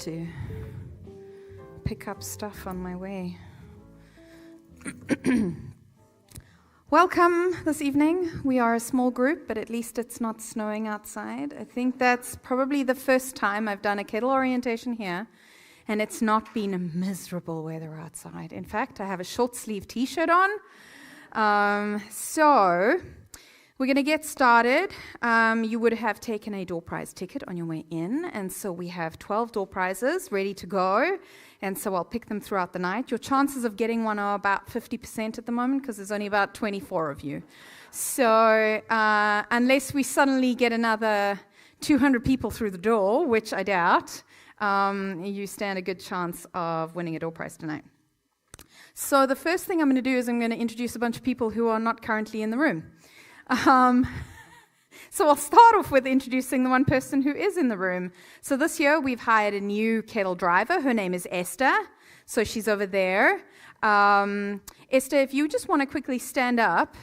to pick up stuff on my way. Welcome this evening. We are a small group, but at least it's not snowing outside. I think that's probably the first time I've done a kettle orientation here, and it's not been miserable weather outside. In fact, I have a short sleeve t-shirt on. So we're going to get started. You would have taken a door prize ticket on your way in, and so we have 12 door prizes ready to go, and so I'll pick them throughout the night. Your chances of getting one are about 50% at the moment because there's only about 24 of you. So unless we suddenly get another 200 people through the door, which I doubt, you stand a good chance of winning a door prize tonight. So the first thing I'm going to do is I'm going to introduce a bunch of people who are not currently in the room. So I'll start off with introducing the one person who is in the room. So this year we've hired a new kettle driver. Her name is Esther. So she's over there. Esther, if you just want to quickly stand up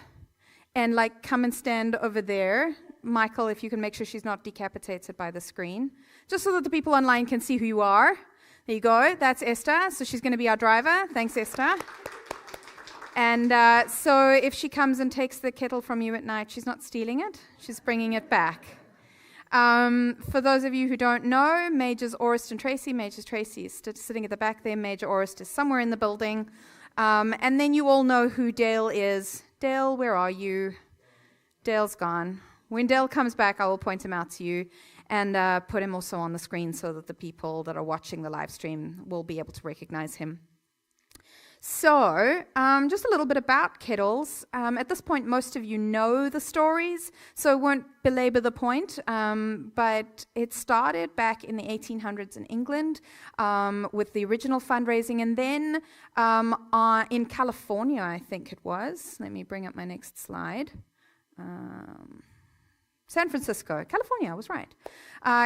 and come and stand over there. Michael, if you can make sure she's not decapitated by the screen, just so that the people online can see who you are. There you go. That's Esther. So she's going to be our driver. Thanks, Esther. And so if she comes and takes the kettle from you at night, she's not stealing it, she's bringing it back. For those of you who don't know, Majors Orist and Tracy, Majors Tracy is sitting at the back there, Major Orist is somewhere in the building. And then you all know who Dale is. Dale, where are you? Dale's gone. When Dale comes back, I will point him out to you and put him also on the screen so that the people that are watching the live stream will be able to recognize him. So, just a little bit about Kettles. At this point, most of you know the stories, so I won't belabor the point, but it started back in the 1800s in England with the original fundraising, and then in California, I think it was. Let me bring up my next slide. San Francisco, California, I was right.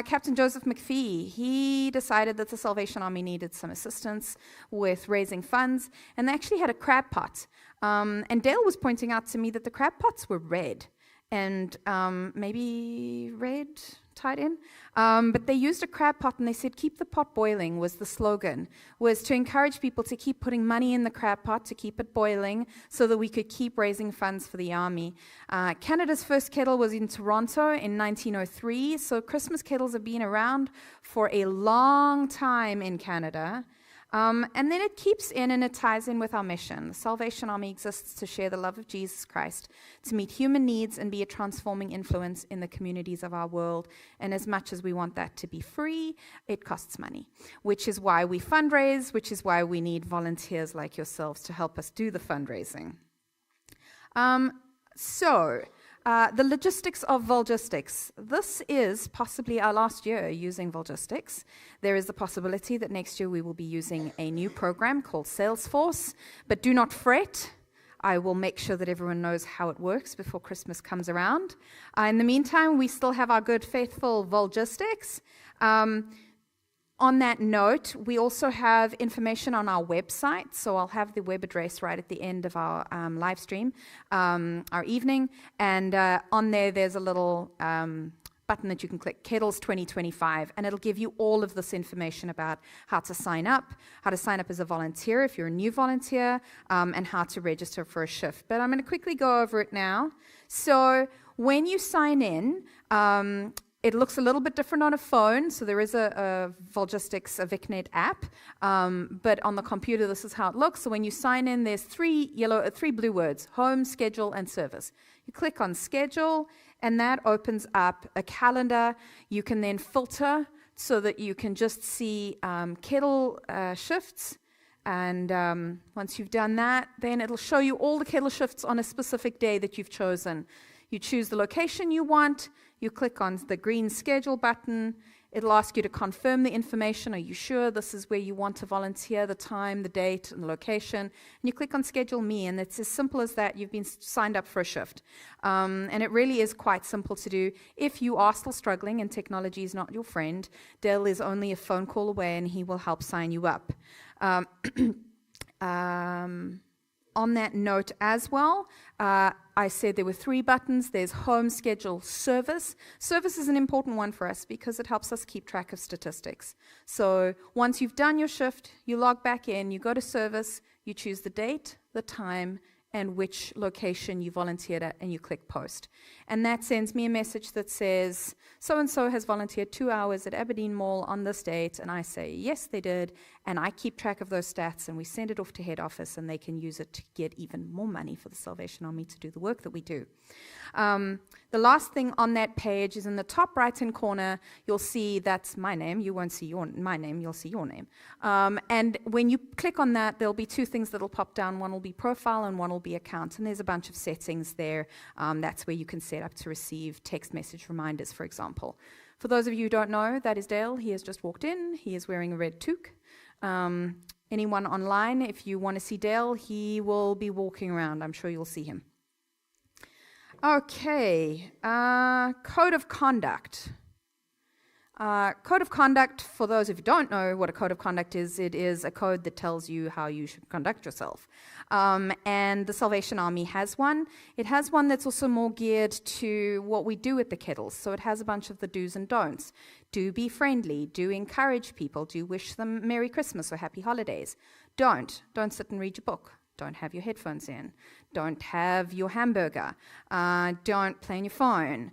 Captain Joseph McPhee, he decided that the Salvation Army needed some assistance with raising funds, and they actually had a crab pot. And Dale was pointing out to me that the crab pots were red, and maybe red tied in. But they used a crab pot, and they said, keep the pot boiling was the slogan, was to encourage people to keep putting money in the crab pot, to keep it boiling, so that we could keep raising funds for the army. Canada's first kettle was in Toronto in 1903, so Christmas kettles have been around for a long time in Canada. And then it keeps in and it ties in with our mission. The Salvation Army exists to share the love of Jesus Christ, to meet human needs and be a transforming influence in the communities of our world. And as much as we want that to be free, it costs money, which is why we fundraise, which is why we need volunteers like yourselves to help us do the fundraising. The logistics of Volgistics. This is possibly our last year using Volgistics. There is the possibility that next year we will be using a new program called Salesforce, but do not fret. I will make sure that everyone knows how it works before Christmas comes around. In the meantime, we still have our good, faithful Volgistics. On that note, we also have information on our website, so I'll have the web address right at the end of our live stream, our evening, and on there's a little button that you can click, Kettles 2025, and it'll give you all of this information about how to sign up as a volunteer if you're a new volunteer, and how to register for a shift. But I'm going to quickly go over it now. So when you sign in, it looks a little bit different on a phone, so there is a Volgistics, a VicNet app, but on the computer this is how it looks. So when you sign in, there's three blue words, home, schedule, and service. You click on schedule, and that opens up a calendar. You can then filter so that you can just see kettle shifts, and once you've done that, then it'll show you all the kettle shifts on a specific day that you've chosen. You choose the location you want, you click on the green schedule button, it'll ask you to confirm the information. Are you sure this is where you want to volunteer, the time, the date, and the location? And you click on schedule me, and it's as simple as that. You've been signed up for a shift. And it really is quite simple to do. If you are still struggling and technology is not your friend, Dale is only a phone call away, and he will help sign you up. on that note as well, I said there were 3 buttons. There's home, schedule, service. Service is an important one for us because it helps us keep track of statistics. So once you've done your shift, you log back in, you go to service, you choose the date, the time, and which location you volunteered at, and you click post. And that sends me a message that says, so-and-so has volunteered 2 hours at Aberdeen Mall on this date, and I say, yes, they did, and I keep track of those stats, and we send it off to head office, and they can use it to get even more money for the Salvation Army to do the work that we do. The last thing on that page is in the top right-hand corner, you'll see that's my name. You won't see my name, you'll see your name. And when you click on that, there'll be 2 things that'll pop down. One will be profile and one will be account. And there's a bunch of settings there. That's where you can set up to receive text message reminders, for example. For those of you who don't know, that is Dale. He has just walked in. He is wearing a red toque. Anyone online, if you want to see Dale, he will be walking around. I'm sure you'll see him. Okay, code of conduct. Code of conduct, for those of you who don't know what a code of conduct is, it is a code that tells you how you should conduct yourself. And the Salvation Army has one. It has one that's also more geared to what we do at the Kettles. So it has a bunch of the do's and don'ts. Do be friendly. Do encourage people. Do wish them Merry Christmas or Happy Holidays. Don't sit and read your book. Don't have your headphones in. Don't have your hamburger. Don't play on your phone.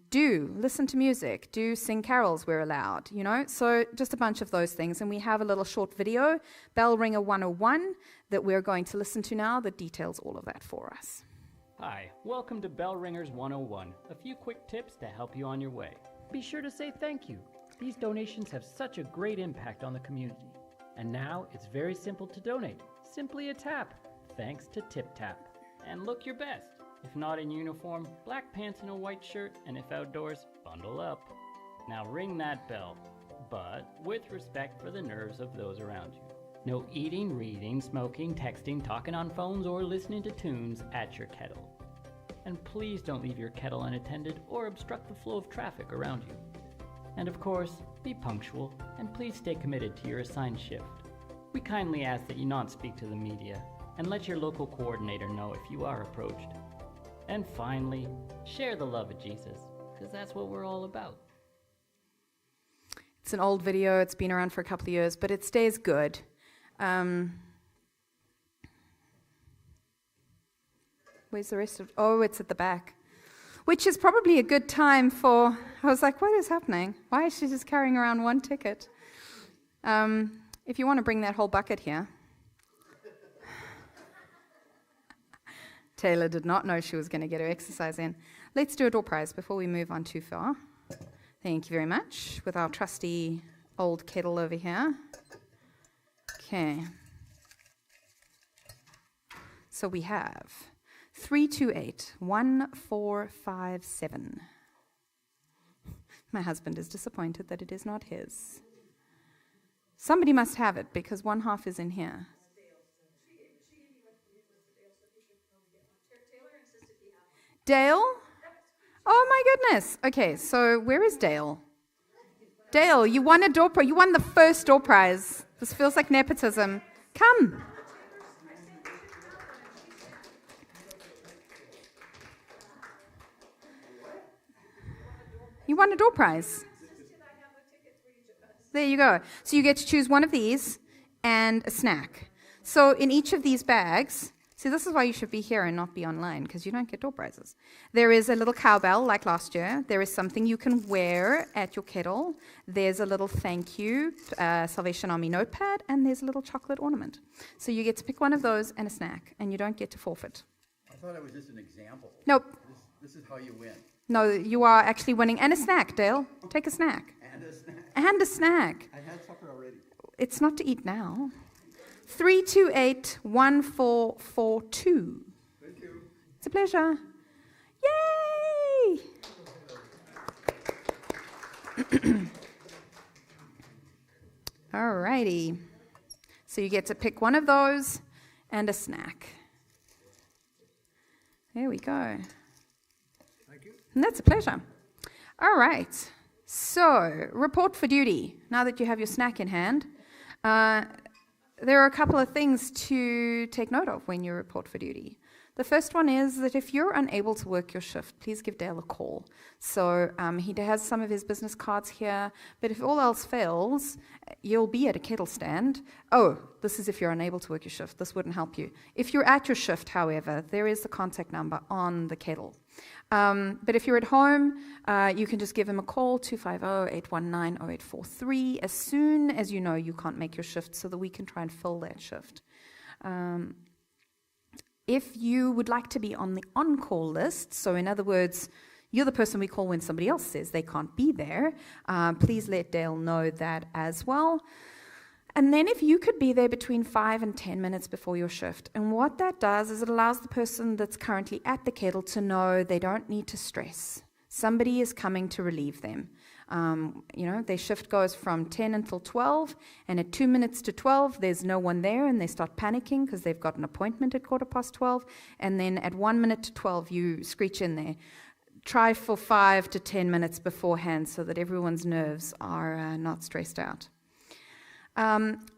Do listen to music. Do sing carols where allowed, you know. So just a bunch of those things. And we have a little short video, Bell Ringer 101, that we're going to listen to now that details all of that for us. Hi, welcome to Bell Ringers 101. A few quick tips to help you on your way. Be sure to say thank you. These donations have such a great impact on the community. And now it's very simple to donate. Simply a tap, thanks to Tip Tap. And look your best. If not in uniform, black pants and a white shirt, and if outdoors, bundle up. Now ring that bell, but with respect for the nerves of those around you. No eating, reading, smoking, texting, talking on phones, or listening to tunes at your kettle. And please don't leave your kettle unattended or obstruct the flow of traffic around you. And of course, be punctual, and please stay committed to your assigned shift. We kindly ask that you not speak to the media, and let your local coordinator know if you are approached. And finally, share the love of Jesus, because that's what we're all about. It's an old video, it's been around for a couple of years, but it stays good. Where's the rest of it? Oh, it's at the back. Which is probably a good time for, I was like, what is happening? Why is she just carrying around one ticket? If you want to bring that whole bucket here. Taylor did not know she was going to get her exercise in. Let's do a door prize before we move on too far. Thank you very much. With our trusty old kettle over here. Okay. So we have 328-1457. My husband is disappointed that it is not his. Somebody must have it because one half is in here. Dale? Oh my goodness. Okay, so where is Dale? Dale, you won a door prize. You won the first door prize. This feels like nepotism. Come. You won a door prize. There you go. So you get to choose one of these and a snack. So in each of these bags, see, this is why you should be here and not be online, because you don't get door prizes. There is a little cowbell like last year. There is something you can wear at your kettle. There's a little thank you Salvation Army notepad, and there's a little chocolate ornament. So you get to pick one of those and a snack, and you don't get to forfeit. I thought it was just an example. Nope. This is how you win. No, you are actually winning. And a snack, Dale. Take a snack. And a snack. And a snack. I had supper already. It's not to eat now. 328-1442. Thank you. It's a pleasure. Yay! Alrighty. So you get to pick one of those and a snack. There we go. Thank you. And that's a pleasure. All right. So, report for duty. Now that you have your snack in hand, there are a couple of things to take note of when you report for duty. The first one is that if you're unable to work your shift, please give Dale a call. So he has some of his business cards here, but if all else fails, you'll be at a kettle stand. Oh, this is if you're unable to work your shift. This wouldn't help you. If you're at your shift, however, there is the contact number on the kettle. But if you're at home, you can just give him a call, 250-819-0843, as soon as you know you can't make your shift so that we can try and fill that shift. If you would like to be on the on-call list, so in other words, you're the person we call when somebody else says they can't be there, please let Dale know that as well. And then if you could be there between 5 and 10 minutes before your shift. And what that does is it allows the person that's currently at the kettle to know they don't need to stress. Somebody is coming to relieve them. Their shift goes from 10 until 12, and at 2 minutes to 12, there's no one there, and they start panicking because they've got an appointment at 12:15, and then at 1 minute to 12, you screech in there. Try for 5 to 10 minutes beforehand so that everyone's nerves are not stressed out.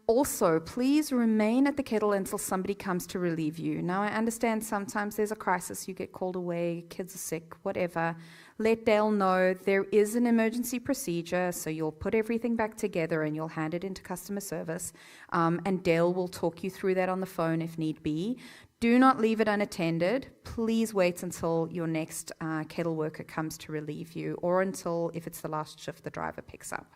Also, please remain at the kettle until somebody comes to relieve you. Now, I understand sometimes there's a crisis, you get called away, kids are sick, whatever. Let Dale know there is an emergency procedure, so you'll put everything back together and you'll hand it into customer service, and Dale will talk you through that on the phone if need be. Do not leave it unattended. Please wait until your next kettle worker comes to relieve you, or until, if it's the last shift, the driver picks up.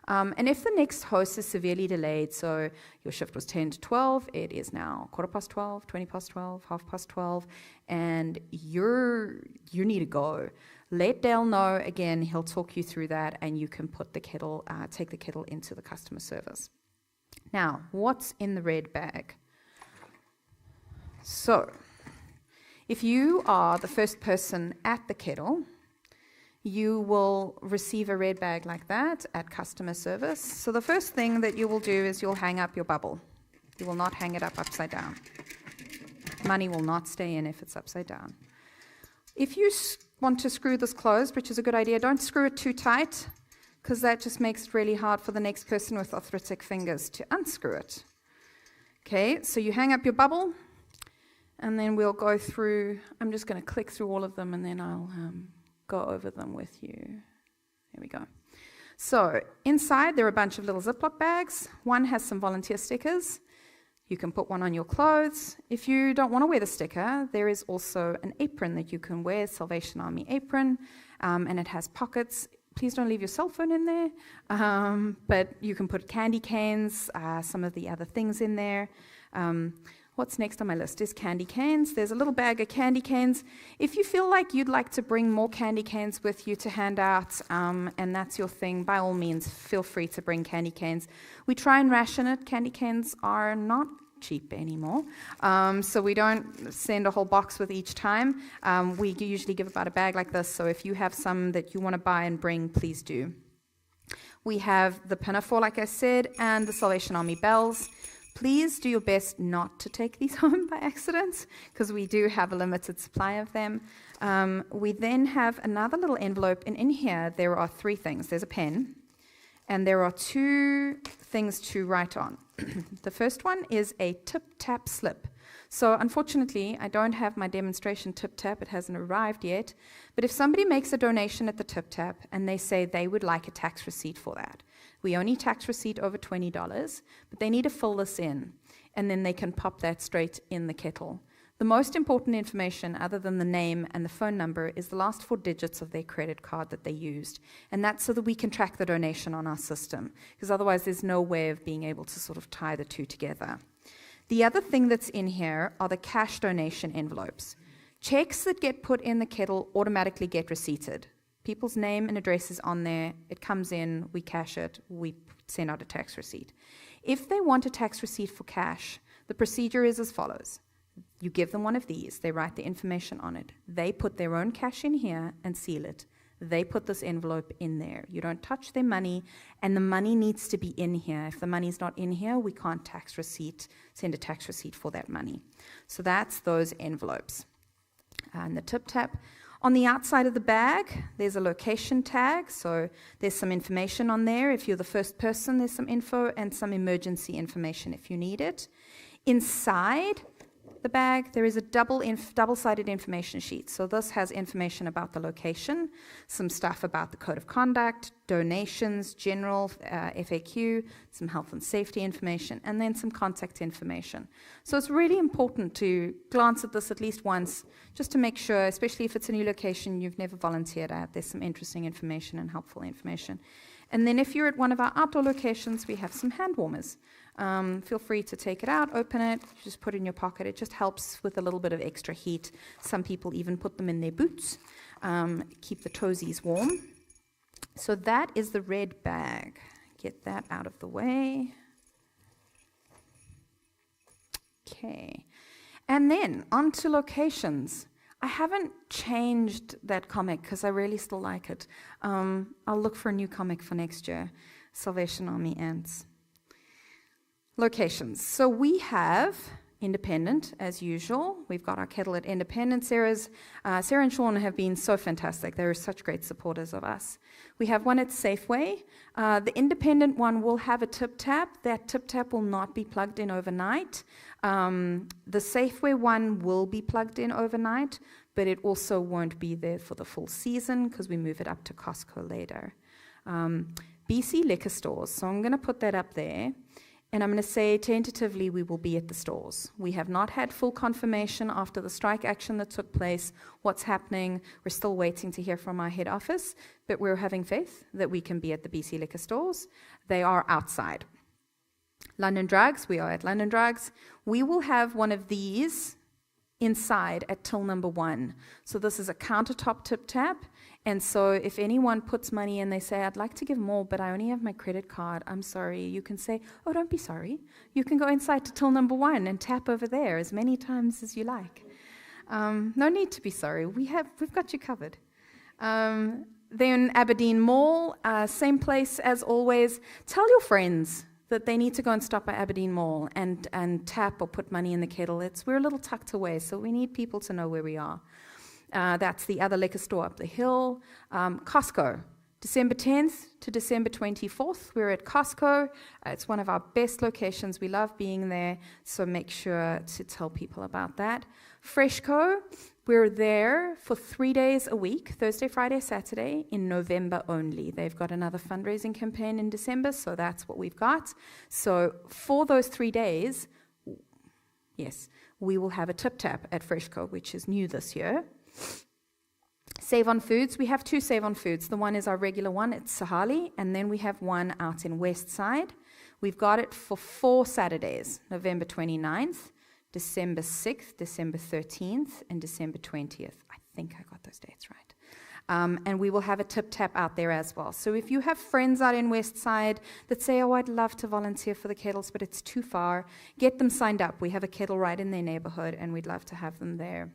And if the next host is severely delayed, so your shift was 10 to 12, it is now 12:15, 20:12, 12:30, and you need to go. Let Dale know. Again, he'll talk you through that, and you can put the kettle, take the kettle into the customer service. Now, what's in the red bag? So, if you are the first person at the kettle, you will receive a red bag like that at customer service. So the first thing that you will do is you'll hang up your bubble. You will not hang it up upside down. Money will not stay in if it's upside down. If you want to screw this closed, which is a good idea, don't screw it too tight, because that just makes it really hard for the next person with arthritic fingers to unscrew it. Okay, so you hang up your bubble, and then we'll go through. I'm just going to click through all of them, and then I'll go over them with you. There we go. So inside there are a bunch of little Ziploc bags. One has some volunteer stickers. You can put one on your clothes. If you don't want to wear the sticker, there is also an apron that you can wear, Salvation Army apron, and it has pockets. Please don't leave your cell phone in there, but you can put candy canes, some of the other things in there. What's next on my list is candy canes. There's a little bag of candy canes. If you feel like you'd like to bring more candy canes with you to hand out, and that's your thing, by all means, feel free to bring candy canes. We try and ration it. Candy canes are not cheap anymore, so we don't send a whole box with each time. We usually give about a bag like this, so if you have some that you want to buy and bring, please do. We have the Pinafore, like I said, and the Salvation Army bells. Please do your best not to take these home by accident, because we do have a limited supply of them. We then have another little envelope, and in here there are 3 things. There's a pen, and there are 2 things to write on. The first one is a tip-tap slip. So unfortunately, I don't have my demonstration tip-tap. It hasn't arrived yet. But if somebody makes a donation at the tip-tap and they say they would like a tax receipt for that, we only tax receipt over $20, but they need to fill this in, and then they can pop that straight in the kettle. The most important information, other than the name and the phone number, is the last 4 digits of their credit card that they used, and that's so that we can track the donation on our system, because otherwise there's no way of being able to sort of tie the 2 together. The other thing that's in here are the cash donation envelopes. Checks that get put in the kettle automatically get receipted. People's name and address is on there. It comes in, we cash it, we send out a tax receipt. If they want a tax receipt for cash, the procedure is as follows. You give them one of these. They write the information on it. They put their own cash in here and seal it. They put this envelope in there. You don't touch their money, and the money needs to be in here. If the money's not in here, we can't send a tax receipt for that money. So that's those envelopes. And the tip-tap. On the outside of the bag, there's a location tag, so there's some information on there. If you're the first person, there's some info and some emergency information if you need it. Inside the bag, there is a double-sided information sheet. So this has information about the location, some stuff about the code of conduct, donations, general FAQ, some health and safety information, and then some contact information. So it's really important to glance at this at least once, just to make sure, especially if it's a new location you've never volunteered at, there's some interesting information and helpful information. And then if you're at one of our outdoor locations, we have some hand warmers. Feel free to take it out, open it, just put it in your pocket. It just helps with a little bit of extra heat. Some people even put them in their boots, keep the toesies warm. So that is the red bag. Get that out of the way. Okay. And then on to locations. I haven't changed that comic because I really still like it. I'll look for a new comic for next year. Salvation Army Ants. Locations. So we have Independent, as usual. We've got our kettle at Independent. Sarah and Sean have been so fantastic. They're such great supporters of us. We have one at Safeway. The Independent one will have a tip tap. That tip tap will not be plugged in overnight. The Safeway one will be plugged in overnight, but it also won't be there for the full season because we move it up to Costco later. BC liquor stores. So I'm going to put that up there. And I'm going to say tentatively we will be at the stores. We have not had full confirmation after the strike action that took place, what's happening. We're still waiting to hear from our head office, but we're having faith that we can be at the BC liquor stores. They are outside. London Drugs, we are at London Drugs. We will have one of these inside at till number 1. So this is a countertop tip tap. And so if anyone puts money in, they say, I'd like to give more, but I only have my credit card. I'm sorry. You can say, oh, don't be sorry. You can go inside to till number 1 and tap over there as many times as you like. No need to be sorry. We've got you covered. Then Aberdeen Mall, same place as always. Tell your friends that they need to go and stop at Aberdeen Mall and tap or put money in the kettle. We're a little tucked away, so we need people to know where we are. That's the other liquor store up the hill. Costco, December 10th to December 24th. We're at Costco. It's one of our best locations. We love being there, so make sure to tell people about that. Freshco, we're there for 3 days a week, Thursday, Friday, Saturday, in November only. They've got another fundraising campaign in December, so that's what we've got. So for those 3 days, yes, we will have a tip tap at Freshco, which is new this year. Save on Foods, we have 2 Save on Foods. The one is our regular one, it's Sahali, and then we have one out in West Side. We've got it for 4 Saturdays, November 29th, December 6th, December 13th, and December 20th. I think I got those dates right. And we will have a tip tap out there as well. So if you have friends out in West Side that say, oh, I'd love to volunteer for the Kettles, but it's too far, get them signed up. We have a kettle right in their neighborhood, and we'd love to have them there.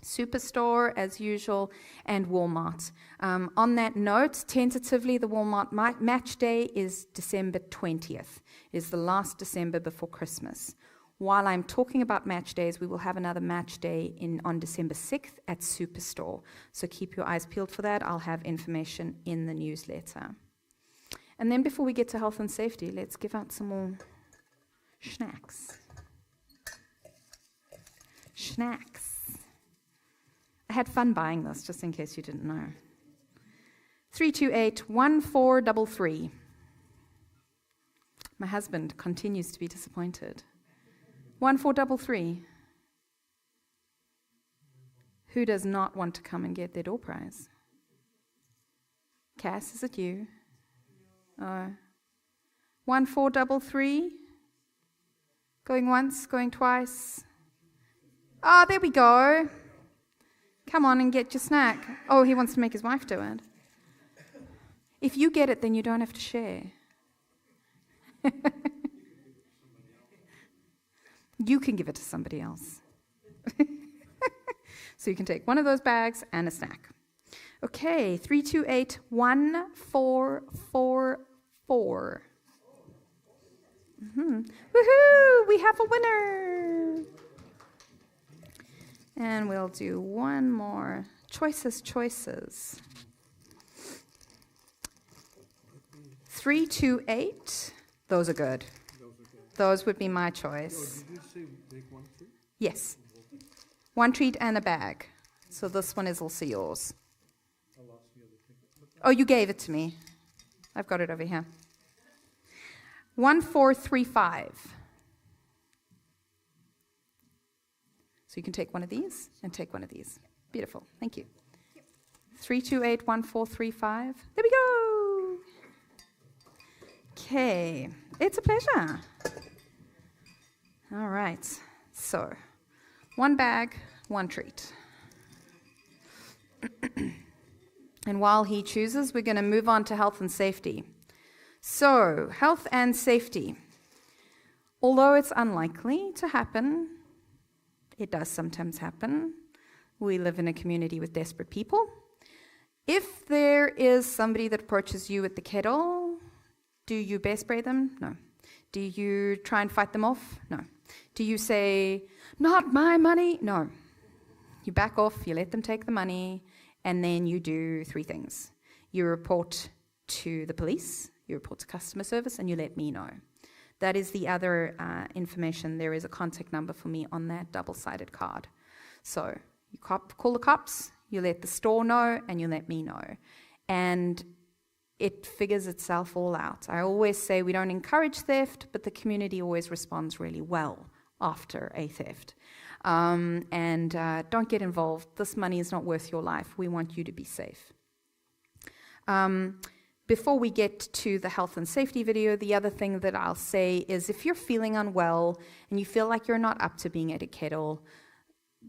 Superstore, as usual, and Walmart. On that note, tentatively, the Walmart match day is December 20th. It is the last December before Christmas. While I'm talking about match days, we will have another match day on December 6th at Superstore. So keep your eyes peeled for that. I'll have information in the newsletter. And then before we get to health and safety, let's give out some more snacks. Snacks. I had fun buying this, just in case you didn't know. 328-1433. My husband continues to be disappointed. 1433. Who does not want to come and get their door prize? Cass, is it you? 1433. Going once, going twice. Oh, there we go. Come on and get your snack. Oh, he wants to make his wife do it. If you get it, then you don't have to share. You can give it to somebody else. So you can take one of those bags and a snack. Okay, 328-1444. Woohoo! We have a winner! And we'll do one more Choices, choices. 3, 2, 8. Those are good. Those would be my choice. Did you say make one treat? Yes. One treat and a bag. So this one is also yours. Oh, you gave it to me. I've got it over here. 1, 4, 3, 5. So you can take one of these and take one of these. Beautiful. Thank you. 3, 2, 8, 1, 4, 3, 5. There we go. Okay. It's a pleasure. All right. So, one bag, one treat. And while he chooses, we're going to move on to health and safety. So, health and safety. Although it's unlikely to happen, it does sometimes happen. We live in a community with desperate people. If there is somebody that approaches you at the kettle, do you bear spray them? No. Do you try and fight them off? No. Do you say, not my money? No. You back off, you let them take the money, and then you do 3 things. You report to the police, you report to customer service, and you let me know. That is the other information. There is a contact number for me on that double-sided card. So you call the cops, you let the store know, and you let me know. And it figures itself all out. I always say we don't encourage theft, but the community always responds really well after a theft. Don't get involved. This money is not worth your life. We want you to be safe. Before we get to the health and safety video, the other thing that I'll say is if you're feeling unwell and you feel like you're not up to being at a kettle,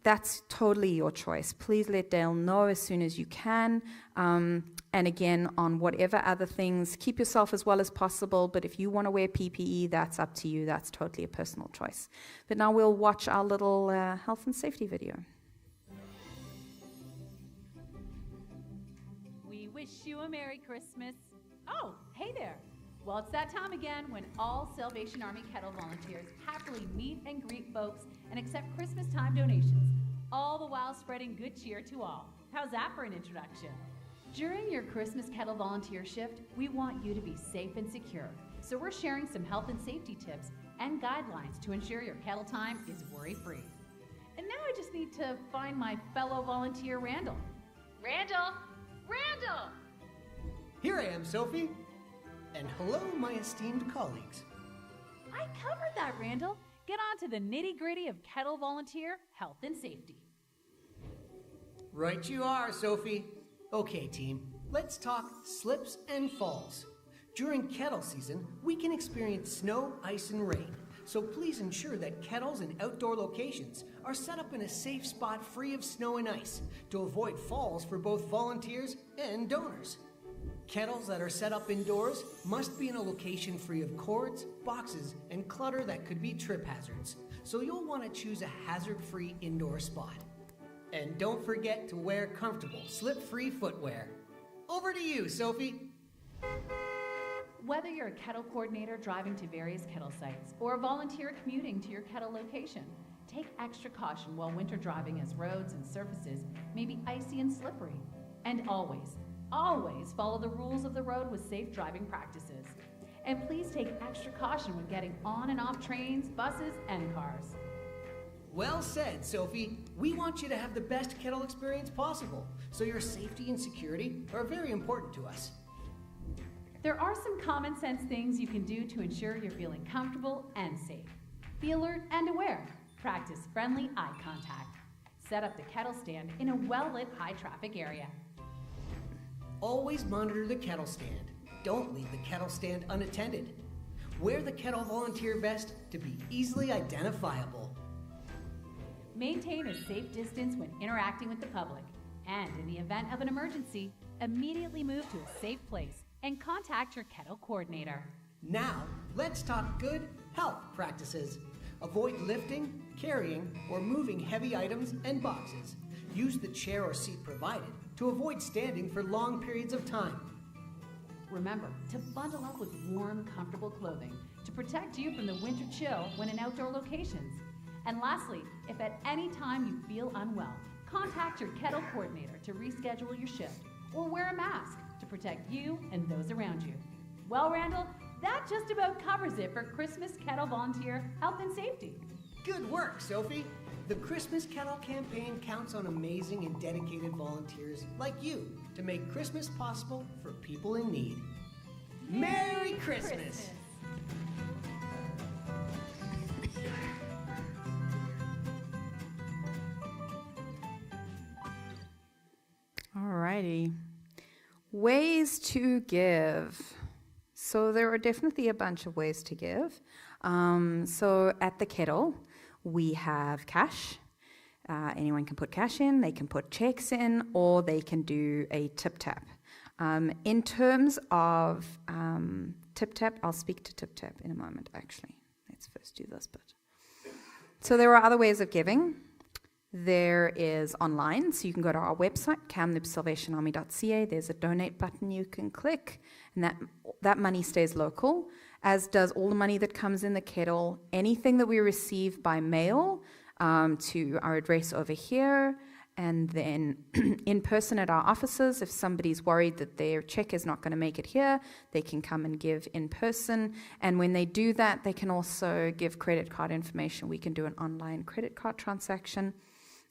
that's totally your choice. Please let Dale know as soon as you can. And again, on whatever other things, keep yourself as well as possible. But if you want to wear PPE, that's up to you. That's totally a personal choice. But now we'll watch our little health and safety video. We wish you a Merry Christmas. Oh, hey there. Well, it's that time again when all Salvation Army Kettle volunteers happily meet and greet folks and accept Christmas time donations, all the while spreading good cheer to all. How's that for an introduction? During your Christmas Kettle volunteer shift, we want you to be safe and secure. So we're sharing some health and safety tips and guidelines to ensure your kettle time is worry-free. And now I just need to find my fellow volunteer, Randall. Randall! Randall! Here I am, Sophie. And hello, my esteemed colleagues. I covered that, Randall. Get on to the nitty-gritty of Kettle volunteer health and safety. Right you are, Sophie. Okay, team, let's talk slips and falls. During kettle season, we can experience snow, ice, and rain. So please ensure that kettles and outdoor locations are set up in a safe spot free of snow and ice to avoid falls for both volunteers and donors. Kettles that are set up indoors must be in a location free of cords, boxes, and clutter that could be trip hazards. So you'll want to choose a hazard-free indoor spot. And don't forget to wear comfortable, slip-free footwear. Over to you, Sophie. Whether you're a kettle coordinator driving to various kettle sites or a volunteer commuting to your kettle location, take extra caution while winter driving as roads and surfaces may be icy and slippery. And always follow the rules of the road with safe driving practices. And please take extra caution when getting on and off trains, buses, and cars. Well said, Sophie. We want you to have the best kettle experience possible, so your safety and security are very important to us. There are some common sense things you can do to ensure you're feeling comfortable and safe. Be alert and aware. Practice friendly eye contact. Set up the kettle stand in a well-lit high-traffic area. Always monitor the kettle stand. Don't leave the kettle stand unattended. Wear the kettle volunteer vest to be easily identifiable. Maintain a safe distance when interacting with the public. And in the event of an emergency, immediately move to a safe place and contact your kettle coordinator. Now, let's talk good health practices. Avoid lifting, carrying, or moving heavy items and boxes. Use the chair or seat provided to avoid standing for long periods of time. Remember to bundle up with warm, comfortable clothing to protect you from the winter chill when in outdoor locations. And lastly, if at any time you feel unwell, contact your Kettle coordinator to reschedule your shift, or wear a mask to protect you and those around you. Well, Randall, that just about covers it for Christmas Kettle Volunteer Health and Safety. Good work, Sophie. The Christmas Kettle campaign counts on amazing and dedicated volunteers like you to make Christmas possible for people in need. Merry Christmas! Alrighty. Ways to give. So there are definitely a bunch of ways to give. So at the Kettle, we have cash. Anyone can put cash in, they can put checks in, or they can do a tip tap. In terms of tip tap, I'll speak to tip tap in a moment, actually. Let's first do this bit. So there are other ways of giving. There is online, so you can go to our website, kamloopssalvationarmy.ca. There's a donate button you can click, and that money stays local, as does all the money that comes in the Kettle. Anything that we receive by mail to our address over here, and then in person at our offices. If somebody's worried that their check is not going to make it here, they can come and give in person. And when they do that, they can also give credit card information. We can do an online credit card transaction.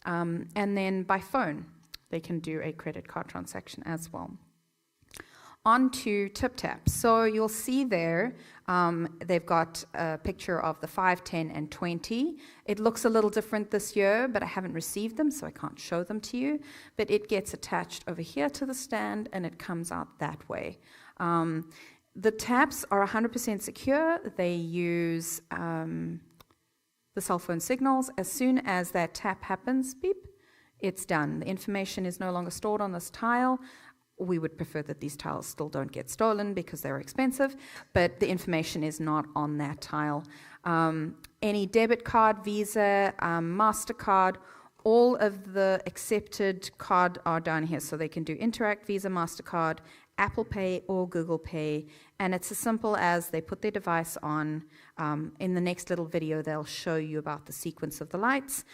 And then by phone, they can do a credit card transaction as well. On to Tip Tap. So you'll see there, they've got a picture of the 5, 10, and 20. It looks a little different this year, but I haven't received them, so I can't show them to you. But it gets attached over here to the stand, and it comes out that way. The taps are 100% secure. They use the cell phone signals. As soon as that tap happens, beep, it's done. The information is no longer stored on this tile. We would prefer that these tiles still don't get stolen because they're expensive, but the information is not on that tile. Any debit card, Visa, MasterCard, all of the accepted card are down here. So they can do Interact, Visa, MasterCard, Apple Pay, or Google Pay. And it's as simple as they put their device on. In the next little video, they'll show you about the sequence of the lights.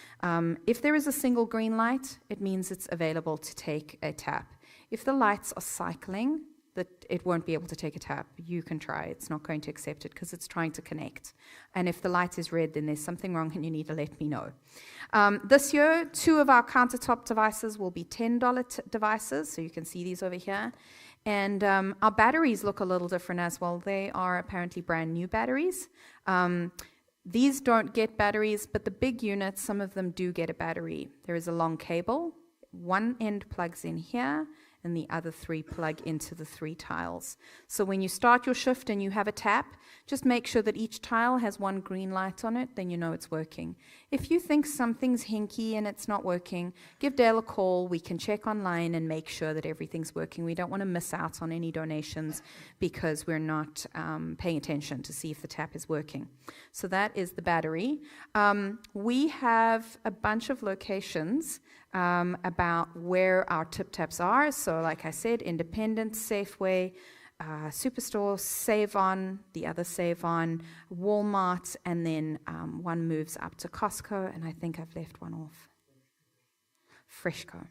If there is a single green light, it means it's available to take a tap. If the lights are cycling, that it won't be able to take a tap. You can try. It's not going to accept it because it's trying to connect. And if the light is red, then there's something wrong and you need to let me know. This year, 2 of our countertop devices will be $10 devices. So you can see these over here. And our batteries look a little different as well. They are apparently brand new batteries. These don't get batteries, but the big units, some of them do get a battery. There is a long cable. One end plugs in here, and the other 3 plug into the 3 tiles. So when you start your shift and you have a tap, just make sure that each tile has 1 green light on it, then you know it's working. If you think something's hinky and it's not working, give Dale a call. We can check online and make sure that everything's working. We don't want to miss out on any donations because we're not paying attention to see if the tap is working. So that is the battery. We have a bunch of locations about where our tip taps are. So like I said, Independent, Safeway, Superstore, Save On, the other Save On, Walmart, and then one moves up to Costco, and I think I've left one off. Freshco.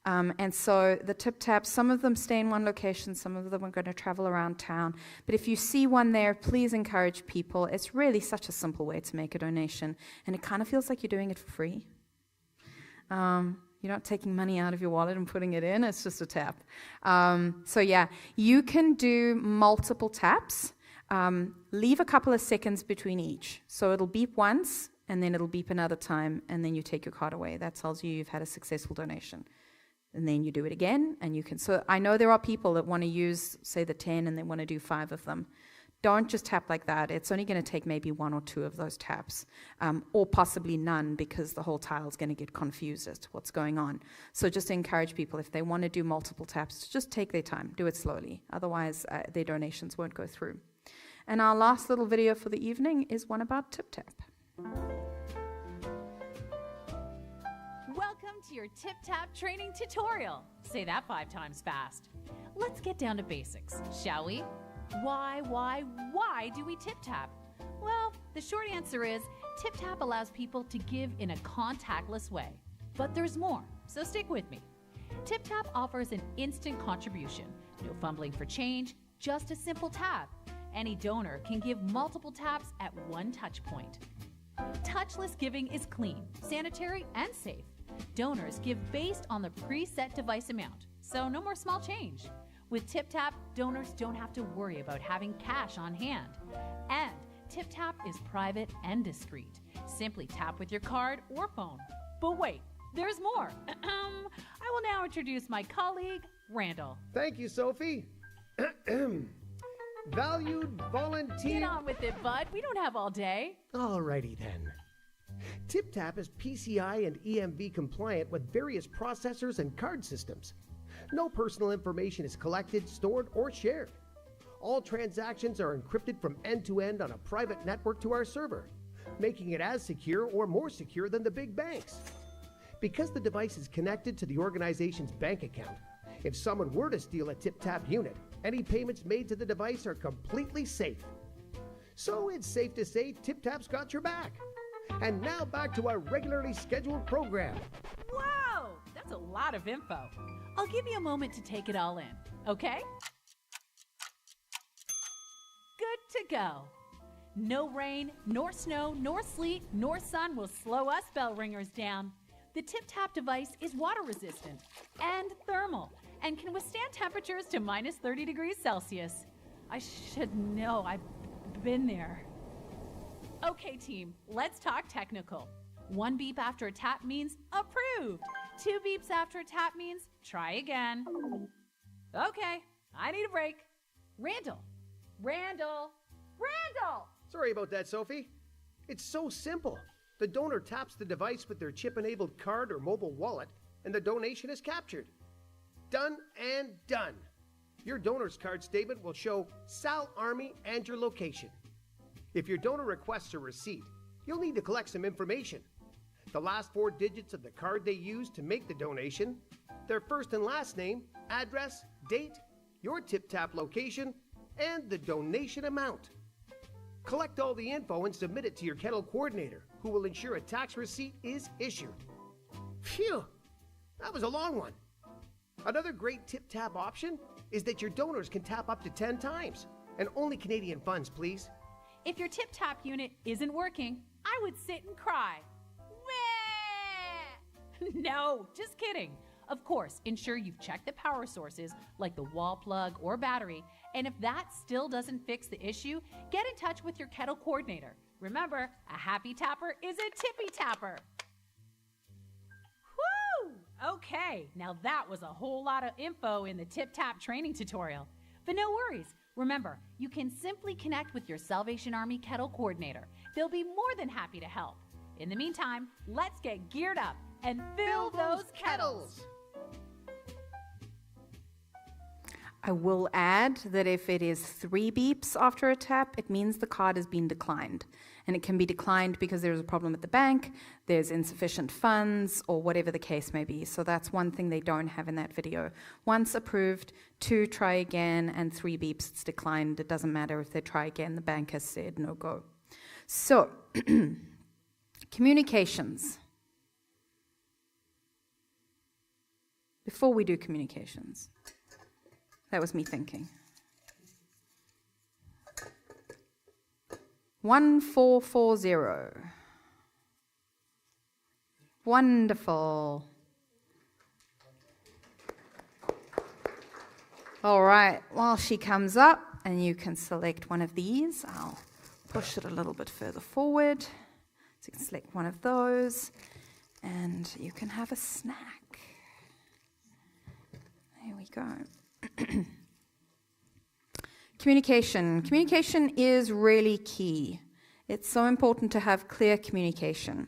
And so the tip taps, some of them stay in one location, some of them are going to travel around town. But if you see one there, please encourage people. It's really such a simple way to make a donation, and it kind of feels like you're doing it for free. You're not taking money out of your wallet and putting it in. It's just a tap. So yeah, you can do multiple taps. Leave a couple of seconds between each. So it'll beep once, and then it'll beep another time, and then you take your card away. That tells you you've had a successful donation. And then you do it again, and you can. So I know there are people that want to use, say, the 10, and they want to do 5 of them. Don't just tap like that. It's only going to take maybe 1 or 2 of those taps, or possibly none, because the whole tile is going to get confused as to what's going on. So just encourage people, if they want to do multiple taps, to just take their time, do it slowly. Otherwise, their donations won't go through. And our last little video for the evening is one about Tip Tap. Welcome to your Tip Tap training tutorial. Say that 5 times fast. Let's get down to basics, shall we? Why do we tip tap? Well, the short answer is tip tap allows people to give in a contactless way. But there's more. so stick with me. TipTap offers an instant contribution. No fumbling for change, just a simple tap. Any donor can give multiple taps at one touch point. Touchless giving is clean, sanitary, and safe. Donors give based on the preset device amount, so no more small change. With TipTap, donors don't have to worry about having cash on hand. And TipTap is private and discreet. Simply tap with your card or phone. But wait, there's more. I will now introduce my colleague, Randall. Thank you, Sophie. Valued volunteer. Get on with it, bud. We don't have all day. Alrighty then. TipTap is PCI and EMV compliant with various processors and card systems. No personal information is collected, stored, or shared. All transactions are encrypted from end to end on a private network to our server, making it as secure or more secure than the big banks. Because the device is connected to the organization's bank account, if someone were to steal a TipTap unit, any payments made to the device are completely safe. So it's safe to say TipTap's got your back. And now back to our regularly scheduled program. Wow, that's a lot of info. I'll give you a moment to take it all in, okay? Good to go. No rain, nor snow, nor sleet, nor sun will slow us bell ringers down. The TipTap device is water resistant and thermal and can withstand temperatures to minus 30 degrees Celsius. I should know, I've been there. Okay, team, let's talk technical. 1 beep after a tap means approved. 2 beeps after a tap means try again. Okay, I need a break. Randall! Sorry about that, Sophie. It's so simple. The donor taps the device with their chip-enabled card or mobile wallet, and the donation is captured. Done and done. Your donor's card statement will show Sal Army and your location. If your donor requests a receipt, you'll need to collect some information. The last 4 digits of the card they used to make the donation, their first and last name, address, date, your TipTap location, and the donation amount. Collect all the info and submit it to your Kettle coordinator, who will ensure a tax receipt is issued. Phew, that was a long one. Another great TipTap option is that your donors can tap up to 10 times, and only Canadian funds, please. If your TipTap unit isn't working, I would sit and cry. No, just kidding. Of course, ensure you've checked the power sources like the wall plug or battery, and if that still doesn't fix the issue, get in touch with your Kettle coordinator. Remember, a happy tapper is a tippy tapper. Whew! Okay, now that was a whole lot of info in the TipTap training tutorial. But no worries. Remember, you can simply connect with your Salvation Army Kettle coordinator. They'll be more than happy to help. In the meantime, let's get geared up and fill those kettles. I will add that if it is 3 beeps after a tap, it means the card has been declined. And it can be declined because there's a problem at the bank, there's insufficient funds, or whatever the case may be. So that's one thing they don't have in that video. Once approved, 2 try again, and 3 beeps, it's declined. It doesn't matter if they try again, the bank has said no go. So, communications. Before we do communications. That was me thinking. 1440. Wonderful. All right, while she comes up, and you can select one of these, I'll push it a little bit further forward. So you can select one of those, and you can have a snack. There we go. Communication. Communication is really key. It's so important to have clear communication.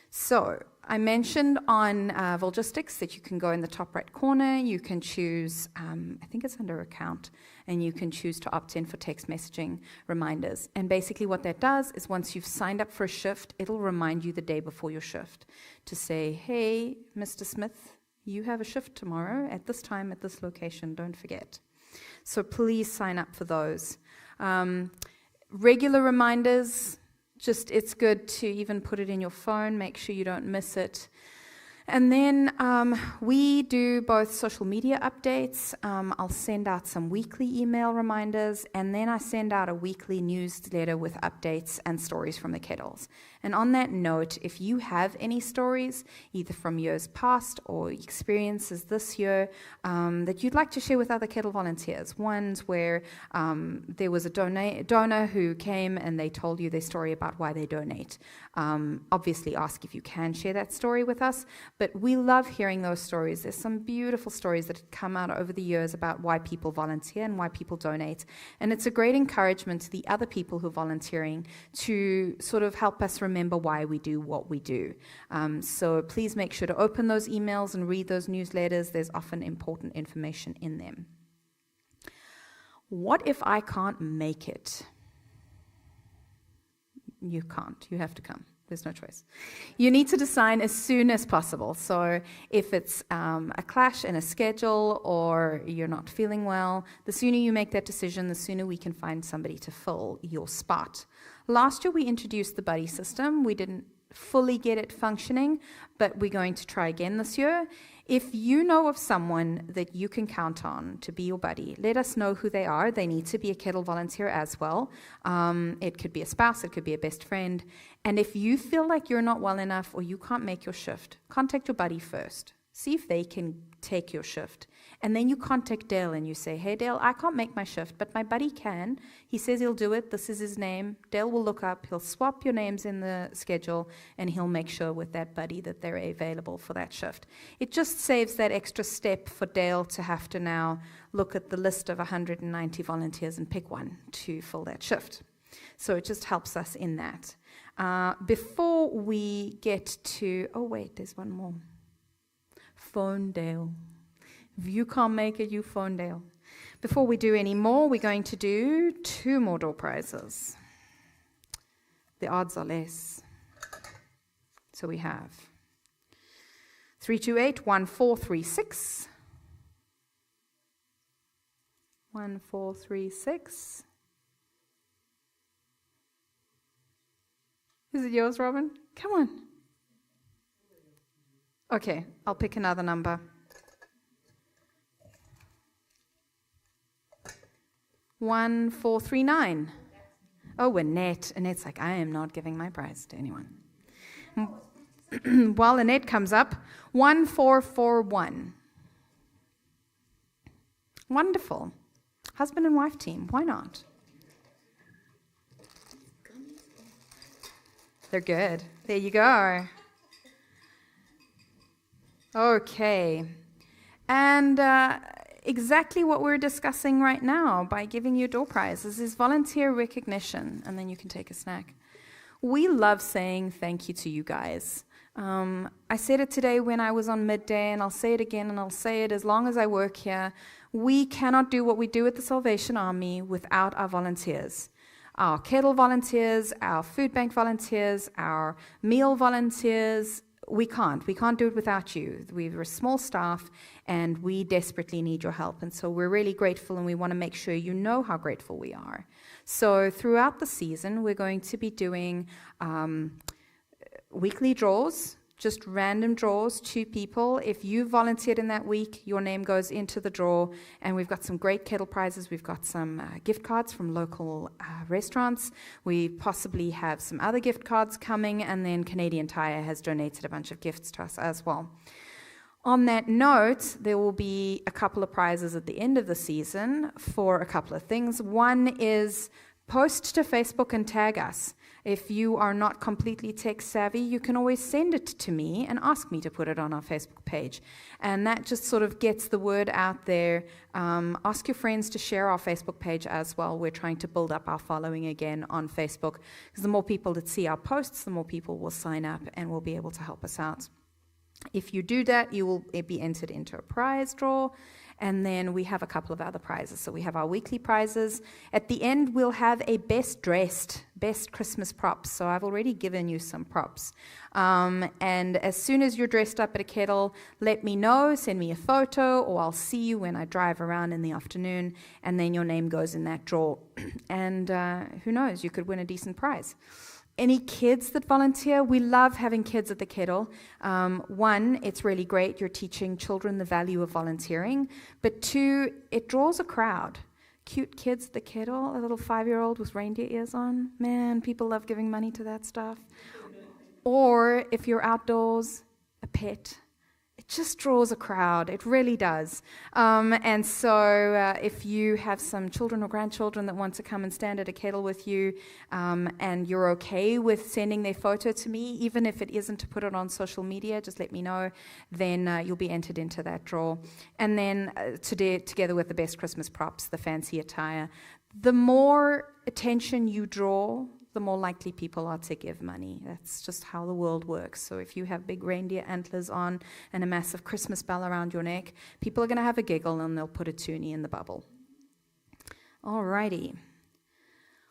So I mentioned on Volgistics that you can go in the top right corner, you can choose, I think it's under account, and you can choose to opt in for text messaging reminders. And basically what that does is once you've signed up for a shift, it'll remind you the day before your shift to say, hey, Mr. Smith, you have a shift tomorrow at this time at this location, don't forget. So please sign up for those. Regular reminders, just it's good to even put it in your phone, make sure you don't miss it. And then we do both social media updates. I'll send out some weekly email reminders, and then I send out a weekly newsletter with updates and stories from the Kettles. And on that note, if you have any stories, either from years past or experiences this year, that you'd like to share with other Kettle volunteers, ones where there was a donor who came and they told you their story about why they donate. Obviously ask if you can share that story with us, but we love hearing those stories. There's some beautiful stories that have come out over the years about why people volunteer and why people donate. And it's a great encouragement to the other people who are volunteering to sort of help us remember why we do what we do. So please make sure to open those emails and read those newsletters. There's often important information in them. What if I can't make it? You can't. You have to come. There's no choice. You need to decide as soon as possible. So if it's a clash in a schedule or you're not feeling well, the sooner you make that decision, the sooner we can find somebody to fill your spot. Last year we introduced the buddy system. We didn't fully get it functioning, but we're going to try again this year. If you know of someone that you can count on to be your buddy, let us know who they are. They need to be a Kettle volunteer as well. It could be a spouse, it could be a best friend. And if you feel like you're not well enough or you can't make your shift, contact your buddy first. See if they can take your shift. And then you contact Dale and you say, hey, Dale, I can't make my shift, but my buddy can. He says he'll do it. This is his name. Dale will look up. He'll swap your names in the schedule, and he'll make sure with that buddy that they're available for that shift. It just saves that extra step for Dale to have to now look at the list of 190 volunteers and pick one to fill that shift. So it just helps us in that. Before we get to, oh, wait, there's one more. Phone Dale. If you can't make it, you phone Dale. Before we do any more, we're going to do 2 more door prizes. The odds are less. So we have 328-1436. 1436. Is it yours, Robin? Come on. Okay, I'll pick another number. 1439. Oh, Annette. Annette's like, I am not giving my prize to anyone. While Annette comes up, 1441. Wonderful. Husband and wife team. Why not? They're good. There you go. Okay. And exactly what we're discussing right now by giving you door prizes is volunteer recognition, and then you can take a snack. We love saying thank you to you guys. I said it today when I was on midday, and I'll say it again, and I'll say it as long as I work here. We cannot do what we do at the Salvation Army without our volunteers. Our Kettle volunteers, our food bank volunteers, our meal volunteers. We can't do it without you. We're a small staff, and we desperately need your help. And so we're really grateful, and we want to make sure you know how grateful we are. So throughout the season, we're going to be doing weekly draws, just random draws, 2 people. If you volunteered in that week, your name goes into the draw, and we've got some great Kettle prizes. We've got some gift cards from local restaurants. We possibly have some other gift cards coming, and then Canadian Tire has donated a bunch of gifts to us as well. On that note, there will be a couple of prizes at the end of the season for a couple of things. One is post to Facebook and tag us. If you are not completely tech savvy, you can always send it to me and ask me to put it on our Facebook page. And that just sort of gets the word out there. Ask your friends to share our Facebook page as well. We're trying to build up our following again on Facebook, because the more people that see our posts, the more people will sign up and will be able to help us out. If you do that, you will be entered into a prize draw. And then we have a couple of other prizes. So we have our weekly prizes. At the end, we'll have a best dressed best Christmas props. So I've already given you some props. And as soon as you're dressed up at a kettle, let me know, send me a photo, or I'll see you when I drive around in the afternoon, and then your name goes in that draw. And who knows, you could win a decent prize. Any kids that volunteer? We love having kids at the kettle. One, it's really great. You're teaching children the value of volunteering. But two, it draws a crowd. Cute kids at the kettle, a little 5-year-old with reindeer ears on. Man, people love giving money to that stuff. Or if you're outdoors, a pet. It just draws a crowd. It really does. And so if you have some children or grandchildren that want to come and stand at a kettle with you, and you're okay with sending their photo to me, even if it isn't to put it on social media, just let me know, then you'll be entered into that draw. And then together with the best Christmas props, the fancy attire, the more attention you draw, the more likely people are to give money. That's just how the world works. So if you have big reindeer antlers on and a massive Christmas bell around your neck, people are going to have a giggle and they'll put a toonie in the bubble. Alrighty.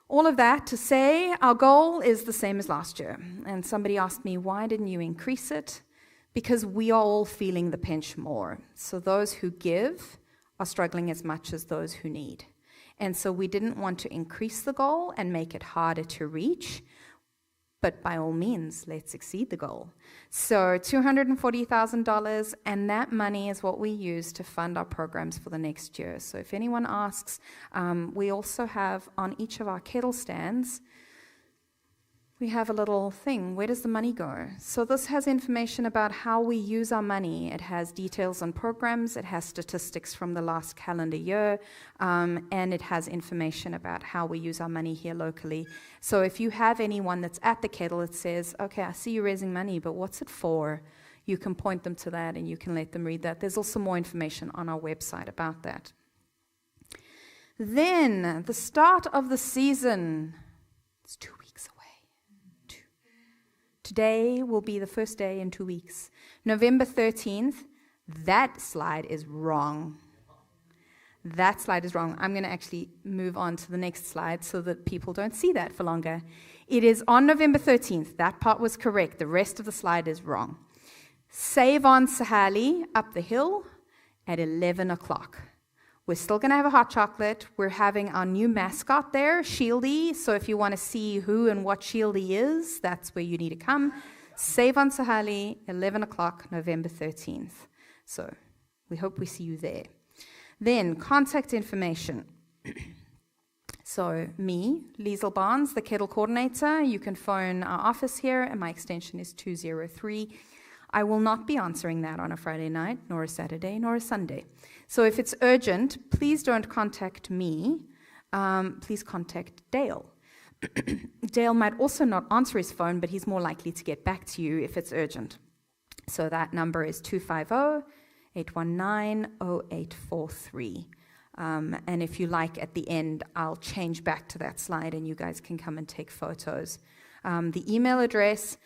All of that to say, our goal is the same as last year. And somebody asked me, why didn't you increase it? Because we are all feeling the pinch more. So those who give are struggling as much as those who need. And so we didn't want to increase the goal and make it harder to reach, but by all means, let's exceed the goal. So $240,000, and that money is what we use to fund our programs for the next year. So if anyone asks, we also have on each of our kettle stands, we have a little thing. Where does the money go? So this has information about how we use our money. It has details on programs. It has statistics from the last calendar year. And it has information about how we use our money here locally. So if you have anyone that's at the kettle that says, okay, I see you raising money, but what's it for? You can point them to that and you can let them read that. There's also more information on our website about that. Then, the start of the season. It's 2 weeks away. Today will be the first day in 2 weeks. November 13th, that slide is wrong. That slide is wrong. I'm going to actually move on to the next slide so that people don't see that for longer. It is on November 13th. That part was correct. The rest of the slide is wrong. Save on Sahali up the hill at 11 o'clock. We're still going to have a hot chocolate. We're having our new mascot there, Shieldy. So if you want to see who and what Shieldy is, that's where you need to come. Save on Sahali, 11 o'clock, November 13th. So we hope we see you there. Then contact information. So me, Liesl Barnes, the kettle coordinator. You can phone our office here, and my extension is 203. I will not be answering that on a Friday night, nor a Saturday, nor a Sunday. So if it's urgent, please don't contact me. Please contact Dale. Dale might also not answer his phone, but he's more likely to get back to you if it's urgent. So that number is 250-819-0843. And if you like, at the end, I'll change back to that slide and you guys can come and take photos. The email address,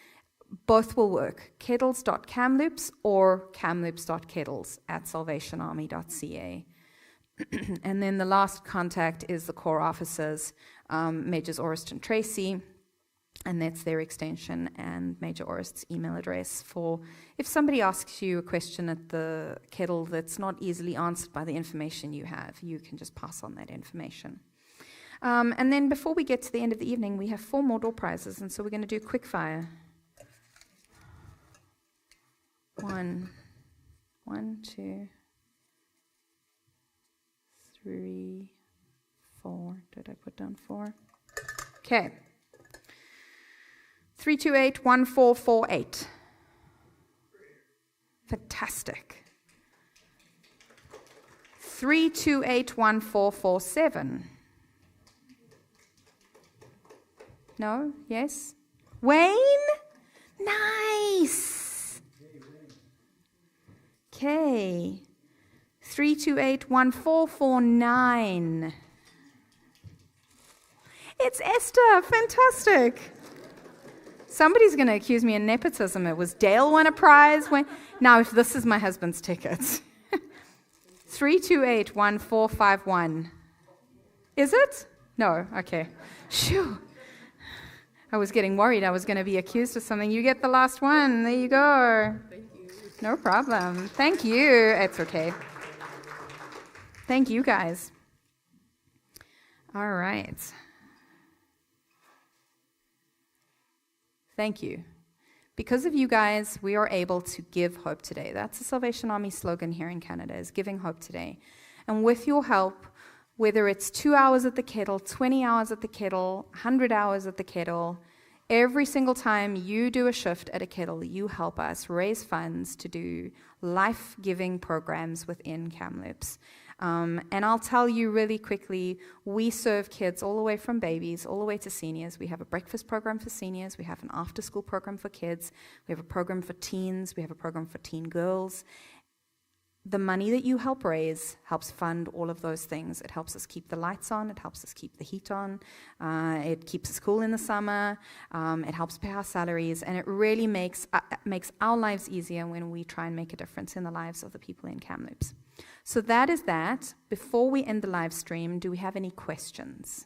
both will work, kettles.kamloops or kamloops.kettles@salvationarmy.ca. And then the last contact is the Corps officers, Majors Orist and Tracy, and that's their extension and Major Orist's email address for if somebody asks you a question at the kettle that's not easily answered by the information you have, you can just pass on that information. And then before we get to the end of the evening, we have 4 more door prizes, and so we're going to do quick fire. 1, 2, 3, 4. Did I put down 4? Okay. 328-1448. Fantastic. 328-1447. No? Yes? Wayne? Nice. Okay. 328-1449. It's Esther. Fantastic. Somebody's going to accuse me of nepotism. It was Dale won a prize. Now, if this is my husband's ticket. 328-1451. Is it? No. Okay. Shoo. I was getting worried I was going to be accused of something. You get the last one. There you go. Thank you. No problem. Thank you. It's okay. Thank you, guys. All right. Thank you. Because of you guys, we are able to give hope today. That's the Salvation Army slogan here in Canada, is giving hope today. And with your help, whether it's 2 hours at the Kettle, 20 hours at the Kettle, 100 hours at the Kettle, every single time you do a shift at a Kettle, you help us raise funds to do life-giving programs within Kamloops. And I'll tell you really quickly, we serve kids all the way from babies, all the way to seniors. We have a breakfast program for seniors. We have an after-school program for kids. We have a program for teens. We have a program for teen girls. The money that you help raise helps fund all of those things. It helps us keep the lights on. It helps us keep the heat on. It keeps us cool in the summer. It helps pay our salaries. And it really makes our lives easier when we try and make a difference in the lives of the people in Kamloops. So that is that. Before we end the live stream, do we have any questions?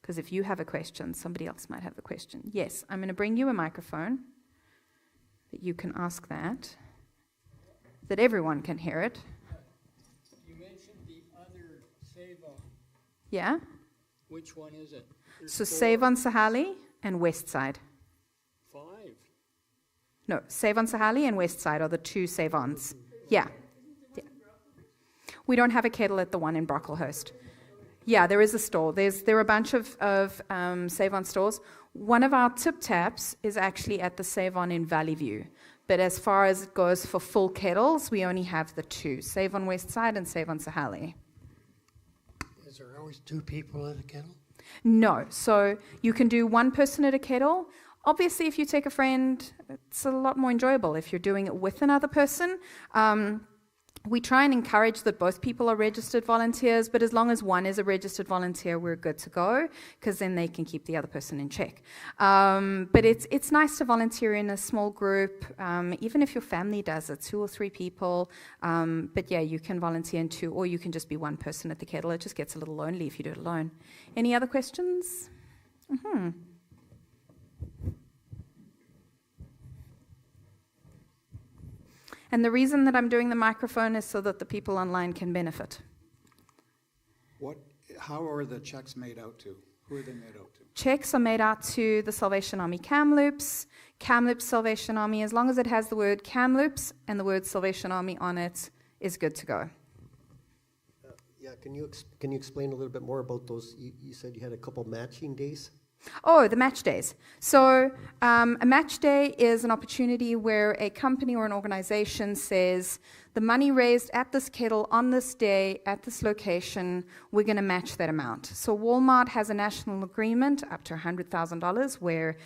Because if you have a question, somebody else might have a question. Yes, I'm going to bring you a microphone that you can ask that everyone can hear it. You mentioned the other Save-On. Yeah? Which one is it? There's So 4, Save on Sahali and West Side. 5. No, Save on Sahali and West Side are the two Save-Ons. Yeah. We don't have a Kettle at the one in Brocklehurst. Yeah, there is a store. There are a bunch of Save-On stores. One of our tip taps is actually at the Save-On in Valley View. But as far as it goes for full Kettles, we only have the two, Save on West Side and Save on Sahali. Is there always 2 people at a Kettle? No, so you can do one person at a Kettle. Obviously, if you take a friend, it's a lot more enjoyable if you're doing it with another person. We try and encourage that both people are registered volunteers, but as long as one is a registered volunteer, we're good to go, because then they can keep the other person in check. But it's nice to volunteer in a small group, even if your family does it, 2 or 3 people. But yeah, you can volunteer in 2, or you can just be one person at the Kettle. It just gets a little lonely if you do it alone. Any other questions? Mm-hmm. And the reason that I'm doing the microphone is so that the people online can benefit. How are the checks made out to? Who are they made out to? Checks are made out to the Salvation Army Kamloops, Kamloops Salvation Army. As long as it has the word Kamloops and the word Salvation Army on it, is good to go. Yeah, can you explain a little bit more about those? You said you had a couple matching days? Oh, the match days. So a match day is an opportunity where a company or an organization says, the money raised at this Kettle on this day at this location, we're going to match that amount. So Walmart has a national agreement up to $100,000 where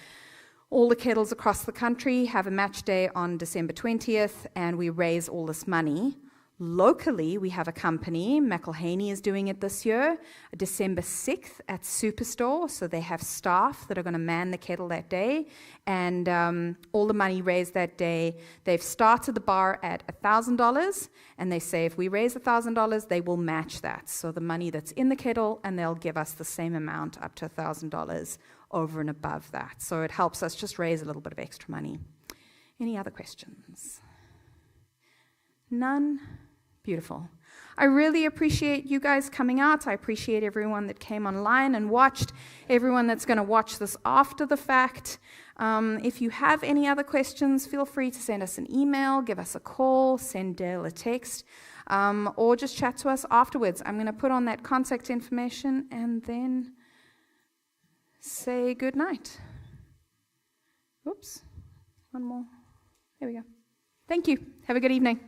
all the Kettles across the country have a match day on December 20th, and we raise all this money. Locally, we have a company, McElhaney is doing it this year, December 6th at Superstore. So they have staff that are going to man the Kettle that day. And all the money raised that day, they've started the bar at $1,000. And they say if we raise $1,000, they will match that. So the money that's in the Kettle, and they'll give us the same amount up to $1,000 over and above that. So it helps us just raise a little bit of extra money. Any other questions? None? Beautiful. I really appreciate you guys coming out. I appreciate everyone that came online and watched, everyone that's going to watch this after the fact. If you have any other questions, feel free to send us an email, give us a call, send Dale a text, or just chat to us afterwards. I'm going to put on that contact information and then say good night. Oops. One more. There we go. Thank you. Have a good evening.